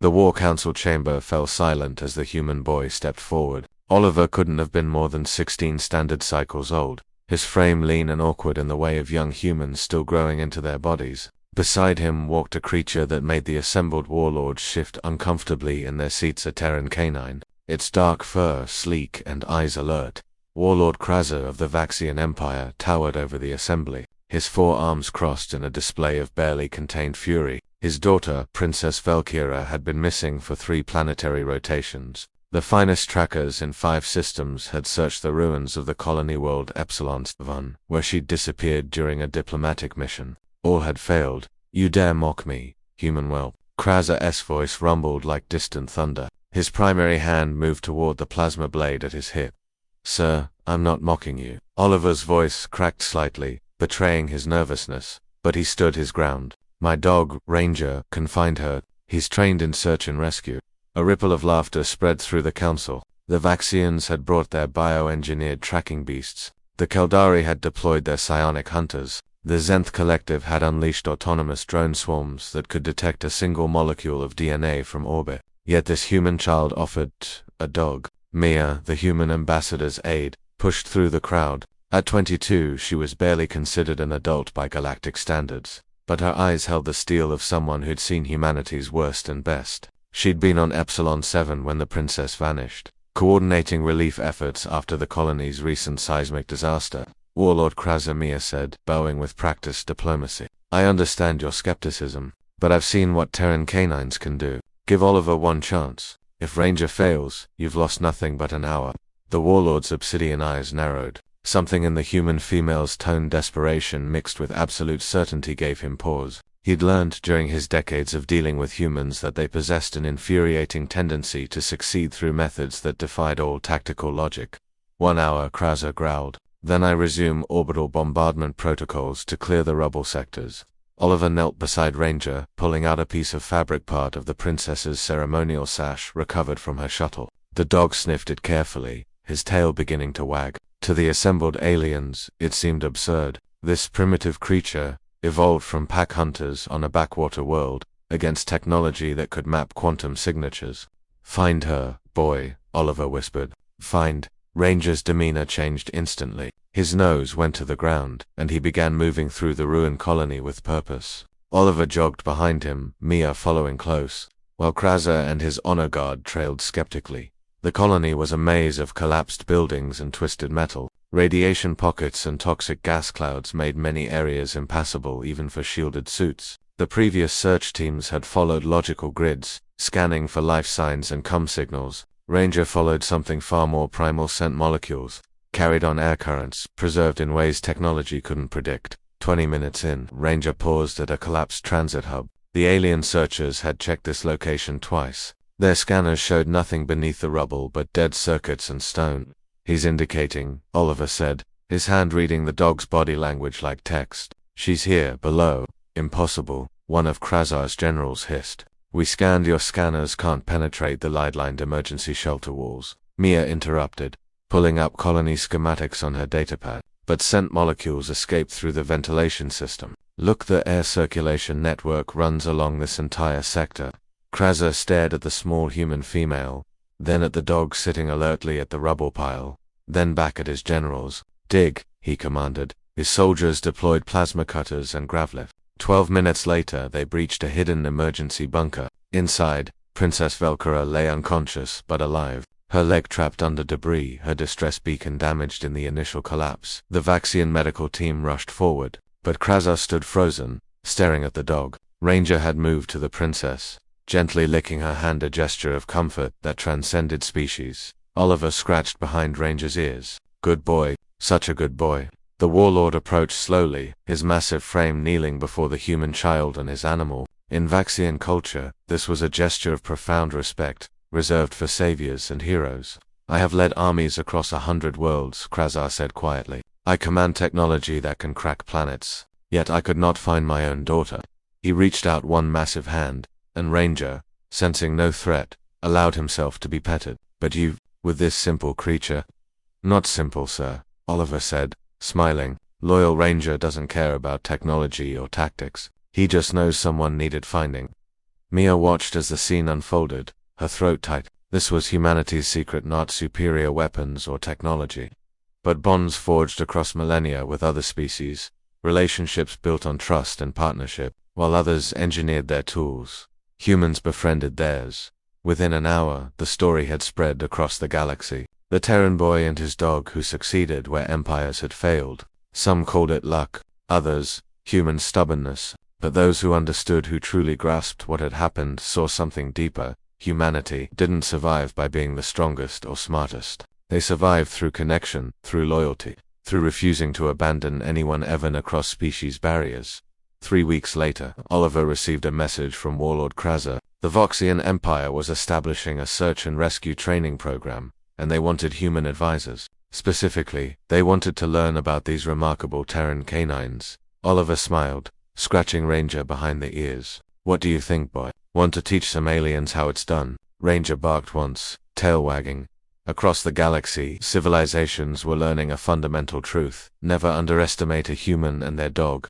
The War Council chamber fell silent as the human boy stepped forward. Oliver couldn't have been more than 16 standard cycles old, his frame lean and awkward in the way of young humans still growing into their bodies. Beside him walked a creature that made the assembled warlords shift uncomfortably in their seats, a Terran canine, its dark fur sleek and eyes alert. Warlord Kraza of the Vaxian Empire towered over the assembly, his 4 arms crossed in a display of barely contained fury. His daughter, Princess Valkyra, had been missing for 3 planetary rotations. The finest trackers in 5 systems had searched the ruins of the colony world Epsilon 1, where she'd disappeared during a diplomatic mission. All had failed. "You dare mock me, human whelp." Kraza's voice rumbled like distant thunder. His primary hand moved toward the plasma blade at his hip. "Sir, I'm not mocking you." Oliver's voice cracked slightly, betraying his nervousness, but he stood his ground. "My dog, Ranger, can find her. He's trained in search and rescue." A ripple of laughter spread through the council. The Vaxians had brought their bioengineered tracking beasts. The Keldari had deployed their psionic hunters. The Zenth Collective had unleashed autonomous drone swarms that could detect a single molecule of DNA from orbit. Yet this human child offered a dog. Mia, the human ambassador's aide, pushed through the crowd. At 22, she was barely considered an adult by galactic standards, but her eyes held the steel of someone who'd seen humanity's worst and best. She'd been on Epsilon 7 when the princess vanished, coordinating relief efforts after the colony's recent seismic disaster. Warlord Kraza, Mia said, bowing with practiced diplomacy. "I understand your skepticism, but I've seen what Terran canines can do. Give Oliver one chance. If Ranger fails, you've lost nothing but an hour." The warlord's obsidian eyes narrowed. Something in the human female's tone, desperation mixed with absolute certainty, gave him pause. He'd learned during his decades of dealing with humans that they possessed an infuriating tendency to succeed through methods that defied all tactical logic. 1 hour, Kraza growled. "Then I resume orbital bombardment protocols to clear the rubble sectors." Oliver knelt beside Ranger, pulling out a piece of fabric, part of the princess's ceremonial sash recovered from her shuttle. The dog sniffed it carefully, his tail beginning to wag. To the assembled aliens, it seemed absurd. This primitive creature, evolved from pack hunters on a backwater world, against technology that could map quantum signatures. "Find her, boy," Oliver whispered. "Find." Ranger's demeanor changed instantly. His nose went to the ground, and he began moving through the ruined colony with purpose. Oliver jogged behind him, Mia following close, while Kraza and his honor guard trailed skeptically. The colony was a maze of collapsed buildings and twisted metal. Radiation pockets and toxic gas clouds made many areas impassable even for shielded suits. The previous search teams had followed logical grids, scanning for life signs and signals. Ranger followed something far more primal, scent molecules, carried on air currents, preserved in ways technology couldn't predict. 20 minutes in, Ranger paused at a collapsed transit hub. The alien searchers had checked this location twice. Their scanners showed nothing beneath the rubble but dead circuits and stone. "He's indicating," Oliver said, his hand reading the dog's body language like text. "She's here, below." "Impossible," one of Kraza's generals hissed. "We scanned your scanners, can't penetrate the lead-lined emergency shelter walls." Mia interrupted, pulling up colony schematics on her datapad. "But scent molecules escape through the ventilation system. Look, the air circulation network runs along this entire sector." Kraza stared at the small human female, then at the dog sitting alertly at the rubble pile, then back at his generals. "Dig," he commanded. His soldiers deployed plasma cutters and gravlift. 12 minutes later, they breached a hidden emergency bunker. Inside, Princess Valkyra lay unconscious but alive, her leg trapped under debris, her distress beacon damaged in the initial collapse. The Vaxian medical team rushed forward, but Kraza stood frozen, staring at the dog. Ranger had moved to the princess, gently licking her hand, a gesture of comfort that transcended species. Oliver scratched behind Ranger's ears. "Good boy, such a good boy." The warlord approached slowly, his massive frame kneeling before the human child and his animal. In Vaxian culture, this was a gesture of profound respect, reserved for saviors and heroes. "I have led armies across 100 worlds," Kraza said quietly. "I command technology that can crack planets. Yet I could not find my own daughter." He reached out one massive hand, and Ranger, sensing no threat, allowed himself to be petted. "But you, with this simple creature?" "Not simple, sir," Oliver said, smiling. "Loyal Ranger doesn't care about technology or tactics. He just knows someone needed finding." Mia watched as the scene unfolded, her throat tight. This was humanity's secret, not superior weapons or technology, but bonds forged across millennia with other species, relationships built on trust and partnership. While others engineered their tools, humans befriended theirs. Within an hour, the story had spread across the galaxy. The Terran boy and his dog who succeeded where empires had failed. Some called it luck, others, human stubbornness, but those who understood, who truly grasped what had happened, saw something deeper. Humanity didn't survive by being the strongest or smartest. They survived through connection, through loyalty, through refusing to abandon anyone even across species barriers. 3 weeks later, Oliver received a message from Warlord Kraza. The Voxian Empire was establishing a search and rescue training program, and they wanted human advisors. Specifically, they wanted to learn about these remarkable Terran canines. Oliver smiled, scratching Ranger behind the ears. What do you think, boy? Want to teach some aliens how it's done? Ranger barked once, tail wagging. Across the galaxy, civilizations were learning a fundamental truth. Never underestimate a human and their dog.